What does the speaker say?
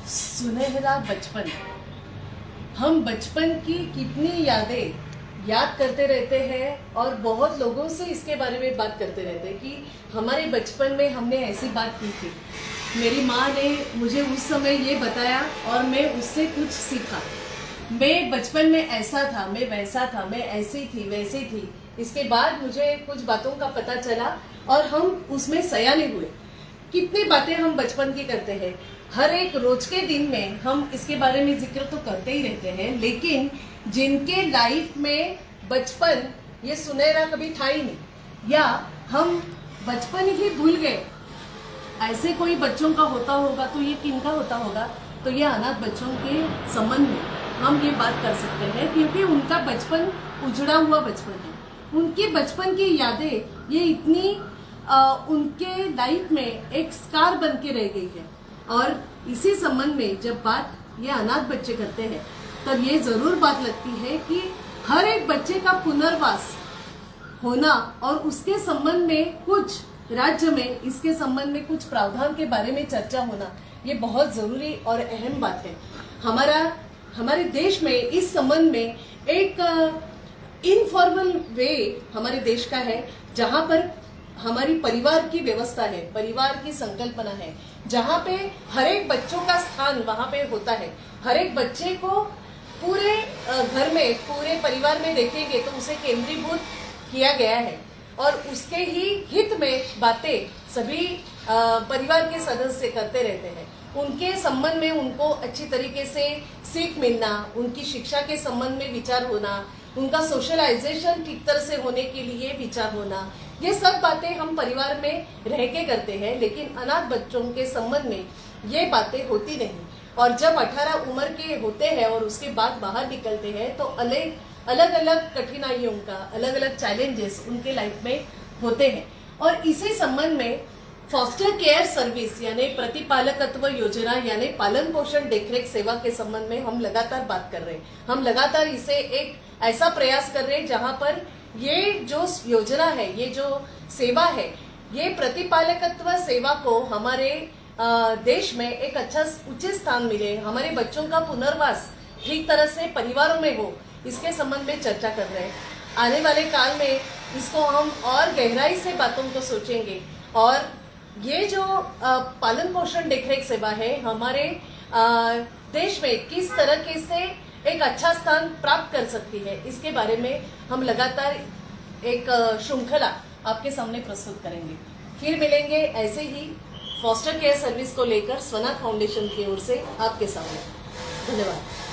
सुनहरा बचपन। हम बचपन की कितनी यादें याद करते रहते हैं और बहुत लोगों से इसके बारे में बात करते रहते हैं कि हमारे बचपन में हमने ऐसी बात की थी। मेरी माँ ने मुझे उस समय ये बताया और मैं उससे कुछ सीखा। मैं बचपन में ऐसा था, मैं वैसा था, मैं ऐसी थी, वैसी थी। इसके बाद मुझे कुछ बातों का पता चला और हम उसमें सयाने हुए। कितनी बातें हम बचपन की करते हैं, हर एक रोज के दिन में हम इसके बारे में जिक्र तो करते ही रहते हैं, लेकिन जिनके लाइफ में बचपन ये सुनहरा कभी था ही नहीं या हम बचपन ही भूल गए, ऐसे कोई बच्चों का होता होगा तो ये किनका होता होगा? तो ये अनाथ बच्चों के संबंध में हम ये बात कर सकते हैं, क्योंकि उनका बचपन उजड़ा हुआ बचपन है। उनके बचपन की यादें ये इतनी उनके लाइफ में एक स्कार बन के रह गई है। और इसी संबंध में जब बात ये अनाथ बच्चे करते हैं तब ये जरूर बात लगती है कि हर एक बच्चे का पुनर्वास होना और उसके संबंध में कुछ राज्य में इसके संबंध में कुछ प्रावधान के बारे में चर्चा होना ये बहुत जरूरी और अहम बात है। हमारे देश में इस संबंध में एक इनफॉर्मल वे हमारे देश का है, जहां पर हमारी परिवार की व्यवस्था है, परिवार की संकल्पना है, जहां पे हर एक बच्चों का स्थान वहां पे होता है। हर एक बच्चे को पूरे घर में, पूरे परिवार में देखेंगे तो उसे केंद्रीभूत किया गया है और उसके ही हित में बातें सभी परिवार के सदस्य करते रहते हैं। उनके संबंध में उनको अच्छी तरीके से सीख मिलना, उनकी शिक्षा के संबंध में विचार होना, उनका सोशलाइजेशन ठीक तरह से होने के लिए विचार होना, ये सब बातें हम परिवार में रह के करते हैं, लेकिन अनाथ बच्चों के संबंध में ये बातें होती नहीं। और जब 18 उम्र के होते हैं और उसके बाद बाहर निकलते हैं तो अलग अलग कठिनाइयों का, अलग अलग चैलेंजेस उनके लाइफ में होते हैं। और इसी संबंध में फॉस्टर केयर सर्विस यानी प्रतिपालकत्व योजना यानी पालन पोषण देखरेख सेवा के संबंध में हम लगातार बात कर रहे हैं। हम लगातार इसे एक ऐसा प्रयास कर रहे हैं जहां पर ये जो योजना है, ये जो सेवा है, ये प्रतिपालकत्व सेवा को हमारे देश में एक अच्छा उचित स्थान मिले, हमारे बच्चों का पुनर्वास ठीक तरह से परिवारों में हो, इसके संबंध में चर्चा कर रहे हैं। आने वाले काल में इसको हम और गहराई से बातों को सोचेंगे और ये जो पालन पोषण देखरेख सेवा है हमारे देश में किस तरीके से एक अच्छा स्थान प्राप्त कर सकती है, इसके बारे में हम लगातार एक श्रृंखला आपके सामने प्रस्तुत करेंगे। फिर मिलेंगे ऐसे ही फॉस्टर केयर सर्विस को लेकर स्वनाथ फाउंडेशन की ओर से आपके सामने। धन्यवाद।